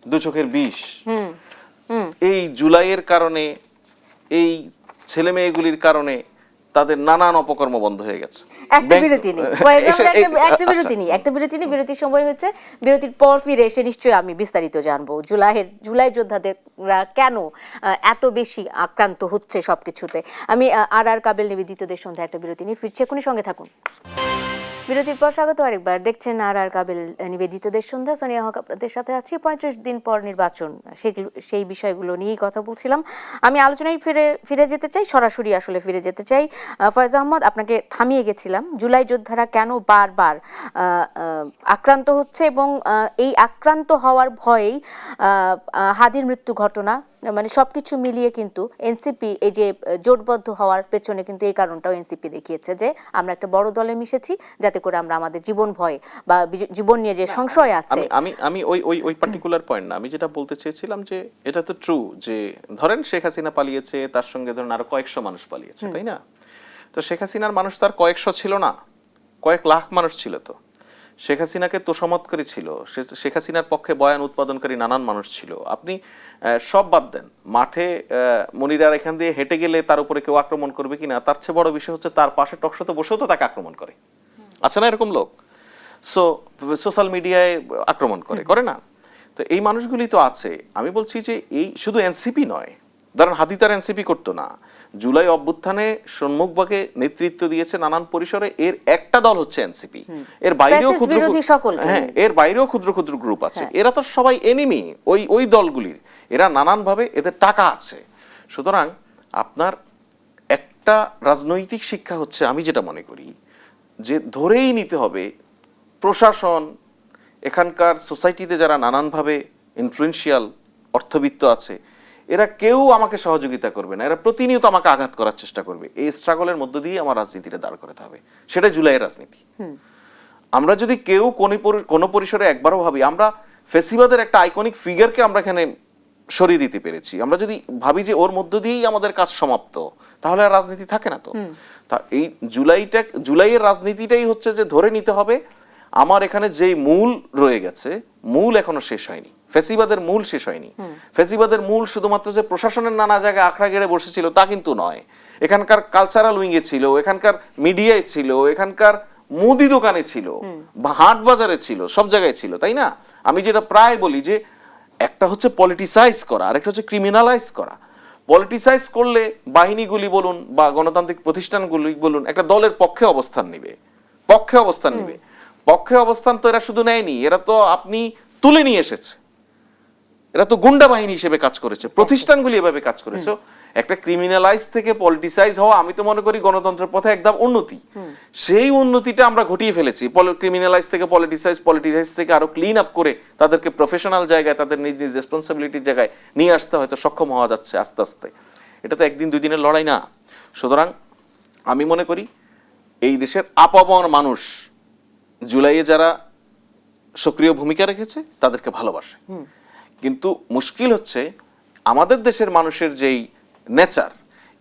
দু চোখের বিষ। এই জুলাইয়ের কারণে, এই ছেলে মেয়েগুলির কারণে তাদের নানান অপকর্ম বন্ধ হয়ে গেছে। একটা বিরতির সময় হচ্ছে, বিরতির পর ফিরে এসে নিশ্চয়ই আমি বিস্তারিত জানবো জুলাই যোদ্ধাদেররা কেন এত বেশি আক্রান্ত হচ্ছে সবকিছুতে। আমি আর কাবেল নিবেদিতদের সন্ধ্যা একটা বিরতি নিয়ে ফিরছি, এখনই সঙ্গে থাকুন। বিরতির পর স্বাগত আরেকবার দেখছেন আর কাবিল নিবেদিত দেশ সন্ধ্যা। সোনিয়া হক আপনাদের সাথে আছি। 35 দিন পর নির্বাচন, সেই বিষয়গুলো নিয়েই কথা বলছিলাম। আমি আলোচনায় ফিরে যেতে চাই, সরাসরি আসলে ফিরে যেতে চাই। ফয়েজ আহমদ, আপনাকে থামিয়ে গেছিলাম। জুলাই যোদ্ধারা কেন বারবার আক্রান্ত হচ্ছে এবং এই আক্রান্ত হওয়ার ভয়েই হাদির মৃত্যু ঘটনা, মানে সবকিছু মিলিয়ে কিন্তু এনসিপি এই যে জোটবদ্ধ হওয়ার পেছনে কিন্তু এই কারণটাও এনসিপি দেখিয়েছে যে আমরা একটা বড় দলে মিশেছি যাতে করে আমরা আমাদের জীবন ভয় বা জীবন নিয়ে যে সংশয় আছে। আমি আমি ওই ওই ওই পার্টিকুলার পয়েন্ট না, আমি যেটা বলতে চেয়েছিলাম যে এটা তো ট্রু যে ধরেন শেখ হাসিনা পালিয়েছে, তার সঙ্গে ধরেন আরো কয়েকশো মানুষ পালিয়েছে, তাই না? তো শেখ হাসিনার মানুষ তো আর কয়েকশো ছিল না, কয়েক লাখ মানুষ ছিল। তো শেখ হাসিনাকে তোষামত করে ছিল, শেখ হাসিনার পক্ষে বয়ান উৎপাদনকারী নানান মানুষ ছিল। আপনি সব বাদ দেন, মাঠে মনিরার এখান দিয়ে হেঁটে গেলে তার উপরে কেউ আক্রমণ করবে কিনা, তার চেয়ে বড় বিষয় হচ্ছে তার পাশে টকশোতে বসেও তো তাকে আক্রমণ করে। আছে না এরকম লোক? সোশ্যাল মিডিয়ায় আক্রমণ করে না? তো এই মানুষগুলি তো আছে। আমি বলছি যে এই শুধু এনসিপি নয়, ধরেন হাদি তার এনসিপি করতো না, জুলাই অভ্যুত্থানে সম্মুখভাগে নেতৃত্ব দিয়েছে নানান পরিসরে, এর একটা দল হচ্ছে এনসিপি। এর বাইরেও এর বাইরেও ক্ষুদ্র ক্ষুদ্র গ্রুপ আছে। এরা তো সবাই এনিমি ওই দলগুলির, এরা নানানভাবে এদের টাকা আছে। সুতরাং আপনার একটা রাজনৈতিক শিক্ষা হচ্ছে, আমি যেটা মনে করি যে ধরেই নিতে হবে প্রশাসন, এখানকার সোসাইটিতে যারা নানানভাবে ইনফ্লুয়েন্সিয়াল অর্থবিত্ত আছে, এরা কেউ আমাকে সহযোগিতা করবে না, এরা প্রতিনিয়ত আমাকে আঘাত করার চেষ্টা করবে। এই স্ট্রাগলের মধ্য দিয়ে আমার রাজনীতিটা দাঁড় করাতে হবে, সেটাই জুলাইয়ের রাজনীতি। আমরা যদি কেউ কোনো পরিসরে একবারও ভাবি আমরা ফেসিবাদের একটা আইকনিক ফিগারকে আমরা এখানে সরিয়ে দিতে পেরেছি, আমরা যদি ভাবি যে ওর মধ্য দিয়েই আমাদের কাজ সমাপ্ত, তাহলে আর রাজনীতি থাকে না। তো তা এই জুলাইয়ের রাজনীতিটাই হচ্ছে যে ধরে নিতে হবে আমার এখানে যেই মূল রয়ে গেছে, মূল এখনো শেষ হয়নি, ফেসিবাদের মূল শেষ হয়নি। ফেসিবাদের মূল শুধুমাত্র যে প্রশাসনের নানা জায়গায় আখড়া গেড়ে বসেছিল তা কিন্তু নয়, এখানকার কালচারাল উইংয়ে ছিল, এখানকার মিডিয়ায় ছিল, এখানকার মুদি দোকানে ছিল, হাট বাজারে ছিল, সব জায়গায় ছিল, তাই না? আমি যেটা প্রায় বলি যে একটা হচ্ছে পলিটিসাইজ করা, আর একটা হচ্ছে ক্রিমিনালাইজ করা। পলিটিসাইজ করলে বাহিনীগুলি বলুন বা গণতান্ত্রিক প্রতিষ্ঠানগুলি বলুন একটা দলের পক্ষে অবস্থান নিবে, পক্ষে অবস্থান তো এরা শুধু নেয়নি, এরা তো আপনি তুলে নিয়ে এসেছে, এরা তো গুন্ডা বাহিনী হিসেবে কাজ করেছে, প্রতিষ্ঠানগুলি এভাবে কাজ করেছে। একটা ক্রিমিনালাইজ থেকে পলিটিসাইজ হওয়া আমি তো মনে করি গণতন্ত্রের পথে একদম উন্নতি। সেই উন্নতিটা আমরা ঘটিয়ে ফেলেছি। ক্রিমিনালাইজ থেকে পলিটিসাইজ থেকে আরো ক্লিন আপ করে তাদেরকে প্রফেশনাল জায়গায়, তাদের নিজ নিজ রেসপন্সিবিলিটির জায়গায় নিয়ে আসতে হয়তো সক্ষম হওয়া যাচ্ছে আস্তে আস্তে। এটা তো একদিন দুই দিনের লড়াই না। সুতরাং আমি মনে করি এই দেশের আপামর মানুষ জুলাইয়ে যারা সক্রিয় ভূমিকা রেখেছে তাদেরকে ভালোবাসে, কিন্তু মুশকিল হচ্ছে আমাদের দেশের মানুষের যেই নেচার,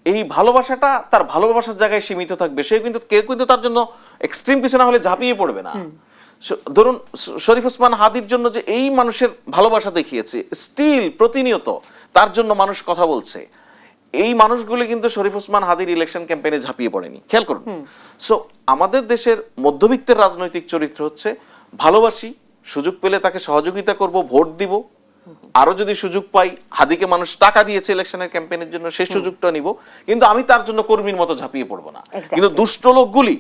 এই ভালোবাসাটা তার ভালোবাসার জায়গায় সীমিত থাকবে। কেউ কিন্তু তার জন্য এক্সট্রিম কিছু না হলে ঝাঁপিয়ে পড়বে না। ধরুন শরীফ ওসমান হাদির জন্য যে এই মানুষের ভালোবাসা দেখিয়েছে, স্টিল প্রতিনিয়ত তার জন্য মানুষ কথা বলছে, এই মানুষগুলি কিন্তু শরীফ ওসমান হাদির ইলেকশন ক্যাম্পেইনে ঝাঁপিয়ে পড়েনি, খেয়াল করুন। সো আমাদের দেশের মধ্যবিত্তের রাজনৈতিক চরিত্র হচ্ছে ভালোবাসি, সুযোগ পেলে তাকে সহযোগিতা করব, ভোট দিব, আরো যদি সুযোগ পাই, হাদিকে মানুষ টাকা দিয়েছে ইলেকশনের ক্যাম্পেইনের জন্য, সেই সুযোগটা নিব, কিন্তু আমি তার জন্য কর্মীর মতো ঝাঁপিয়ে পড়বো না। কিন্তু দুষ্ট লোকগুলি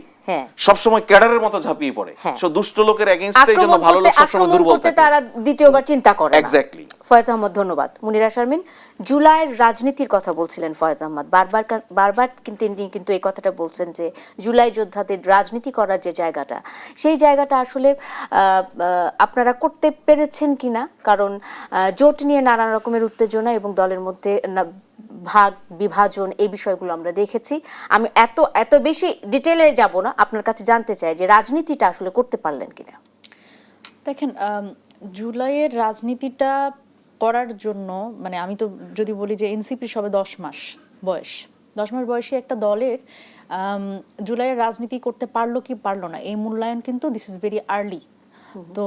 সবসময় ক্যাডারের মতো ঝাঁপিয়ে পড়ে। সো দুষ্ট লোকের এগেইনস্টে জন্য ভালো লোক সবসময় দুর্বল থাকে, তারা দ্বিতীয়বার চিন্তা করে না। এক্স্যাক্টলি। ফয়েজ আহমদ, ধন্যবাদ। মুনিরা শারমিন, জুলাইয়ের রাজনীতির কথা বলছিলেন ফয়েজ আহমদ, বারবার কিন্তু এই কথাটা বলছেন যে জুলাই যোদ্ধাদের রাজনীতি করার যে জায়গাটা, সেই জায়গাটা আসলে আপনারা করতে পেরেছেন কিনা? কারণ জোট নিয়ে নানা রকমের উত্তেজনা এবং দলের মধ্যে ভাগ বিভাজন, এই বিষয়গুলো আমরা দেখেছি। আমি এত বেশি ডিটেলে যাব না, আপনার কাছে জানতে চাই যে রাজনীতিটা আসলে করতে পারলেন কিনা। দেখেন, জুলাইয়ের রাজনীতিটা করার জন্য, মানে আমি তো যদি বলি যে এনসিপি সবে 10 মাস বয়সী একটা দলের জুলাইয়ের রাজনীতি করতে পারলো কি পারলো না, এই মূল্যায়ন কিন্তু দিস ইজ ভেরি আর্লি। তো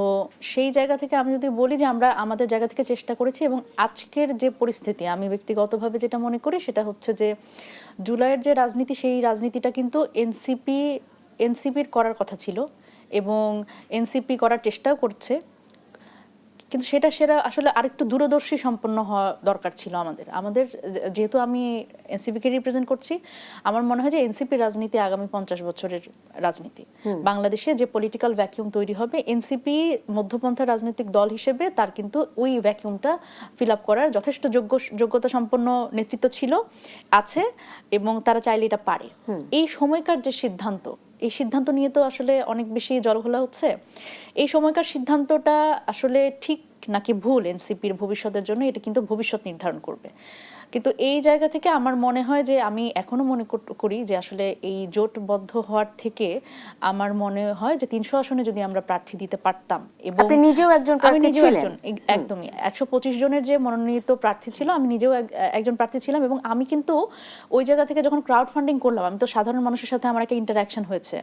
সেই জায়গা থেকে আমি যদি বলি যে আমরা আমাদের জায়গা থেকে চেষ্টা করেছি, এবং আজকের যে পরিস্থিতি আমি ব্যক্তিগতভাবে যেটা মনে করি সেটা হচ্ছে যে জুলাইয়ের যে রাজনীতি, সেই রাজনীতিটা কিন্তু এনসিপির করার কথা ছিল এবং এনসিপি করার চেষ্টাও করছে, কিন্তু সেটা আসলে আরেকটু দূরদর্শী সম্পন্ন হওয়া দরকার ছিল আমাদের যেহেতু আমি এনসিপিকে রিপ্রেজেন্ট করছি, আমার মনে হয় যে এনসিপি রাজনীতি আগামী 50 বছরের রাজনীতি। বাংলাদেশে যে পলিটিক্যাল ভ্যাকিউম তৈরি হবে, এনসিপি মধ্যপন্থা রাজনৈতিক দল হিসেবে তার কিন্তু ওই ভ্যাকিউমটা ফিল আপ করার যথেষ্ট যোগ্যতা সম্পন্ন নেতৃত্ব ছিল, আছে, এবং তারা চাইলে এটা পারে। এই সময়কার যে সিদ্ধান্ত, এই সিদ্ধান্ত নিয়ে তো আসলে অনেক বেশি জলঘোলা হচ্ছে। এই সময়কার সিদ্ধান্তটা আসলে ঠিক নাকি ভুল এনসিপির ভবিষ্যতের জন্য, এটা কিন্তু ভবিষ্যৎ নির্ধারণ করবে। কিন্তু এই জায়গা থেকে আমার মনে হয় যে আমি এখনো মনে করি যে আসলে এই জোটবদ্ধ হওয়ার থেকে আমার মনে হয় যে 300 আসনে যদি আমরা প্রার্থী দিতে পারতাম, এবং আপনি নিজেও একজন প্রার্থী ছিলেন। একদমই 125 জনের যে মনোনীত প্রার্থী ছিল, আমি নিজেও একজন প্রার্থী ছিলাম, এবং আমি কিন্তু ওই জায়গা থেকে যখন ক্রাউড ফান্ডিং করলাম, আমি তো সাধারণ মানুষের সাথে আমার একটা ইন্টারাকশন হয়েছে।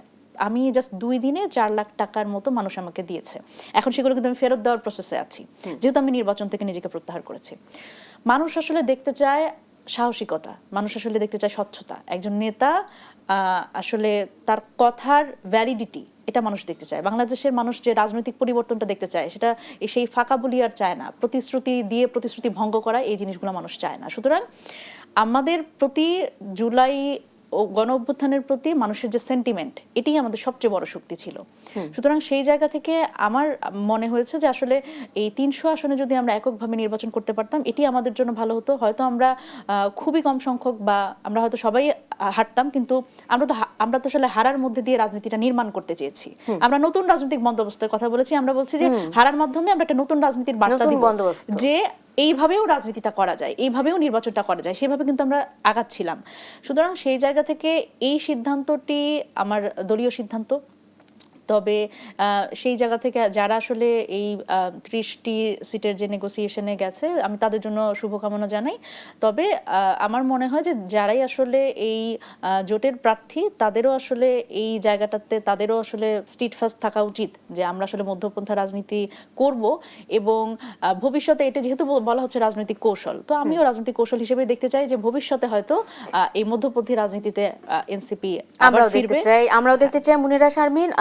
আমি জাস্ট 2 দিনে 4 লাখ টাকার মতো মানুষ আমাকে দিয়েছে। এখন সেগুলো কিন্তু আমি ফেরত দেওয়ার প্রসেসে আছি, যেহেতু আমি নির্বাচন থেকে নিজেকে প্রত্যাহার করেছি। মানুষ আসলে দেখতে চায় সাহসিকতা, মানুষ আসলে দেখতে চায় স্বচ্ছতা। একজন নেতা আসলে তার কথার ভ্যালিডিটি, এটা মানুষ দেখতে চায়। বাংলাদেশের মানুষ যে রাজনৈতিক পরিবর্তনটা দেখতে চায়, সেটা সেই ফাঁকা বলি আর চায় না। প্রতিশ্রুতি দিয়ে প্রতিশ্রুতি ভঙ্গ করা, এই জিনিসগুলো মানুষ চায় না। সুতরাং আমাদের প্রতি জুলাই ও গণ অভ্যুত্থানের প্রতি মানুষের যে সেন্টিমেন্ট, এটাই আমাদের সবচেয়ে বড় শক্তি ছিল। সুতরাং সেই জায়গা থেকে আমার মনে হয়েছে যে আসলে এই 300 আসনে যদি আমরা এককভাবে নির্বাচন করতে পারতাম, এটি আমাদের জন্য ভালো হতো। হয়তো আমরা খুবই কম সংখ্যক, বা আমরা হয়তো সবাই হারতাম, কিন্তু আমরা তো আসলে হারার মধ্যে দিয়ে রাজনীতিটা নির্মাণ করতে চেয়েছি। আমরা নতুন রাজনৈতিক বন্দোবস্তের কথা বলেছি। আমরা বলছি যে হারার মাধ্যমে আমরা একটা নতুন রাজনীতির বার্তা দিব, যে এইভাবেও রাজনীতিটা করা যায়, এইভাবেও নির্বাচনটা করা যায়। সেভাবে কিন্তু আমরা আগাচ্ছিলাম। সুতরাং সেই জায়গা থেকে এই সিদ্ধান্তটি আমার দলীয় সিদ্ধান্ত। তবে সেই জায়গা থেকে যারা আসলে এই 30টি সিটের যে নেগোসিয়েশনে গেছে, আমি তাদের জন্য শুভকামনা জানাই। তবে আমার মনে হয় যে যারাই আসলে এই জোটের প্রার্থী, তাদেরও আসলে এই জায়গাটাতে তাদেরও আসলে স্টিডফাস্ট থাকা উচিত, যে আমরা আসলে মধ্যপন্থা রাজনীতি করব, এবং ভবিষ্যতে এটা যেহেতু বলা হচ্ছে রাজনৈতিক কৌশল, তো আমিও রাজনৈতিক কৌশল হিসেবে দেখতে চাই যে ভবিষ্যতে হয়তো এই মধ্যপন্থী রাজনীতিতে এনসিপি আমরাও দেখতে চাই। মুনিরা শারমিন,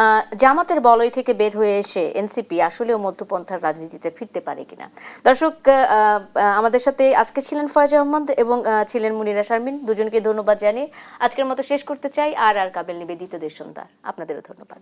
জামাতের বলয় থেকে বের হয়ে এসে এনসিপি আসলেও মধ্যপন্থার রাজনীতিতে ফিরতে পারে কিনা? দর্শক, আমাদের সাথে আজকে ছিলেন ফয়েজ আহমদ এবং ছিলেন মুনিরা শারমিন। দুজনকে ধন্যবাদ জানিয়ে আজকের মতো শেষ করতে চাই। আর কাবেল নিবেদিত দেশ সন্ধ্যা, আপনাদেরও ধন্যবাদ।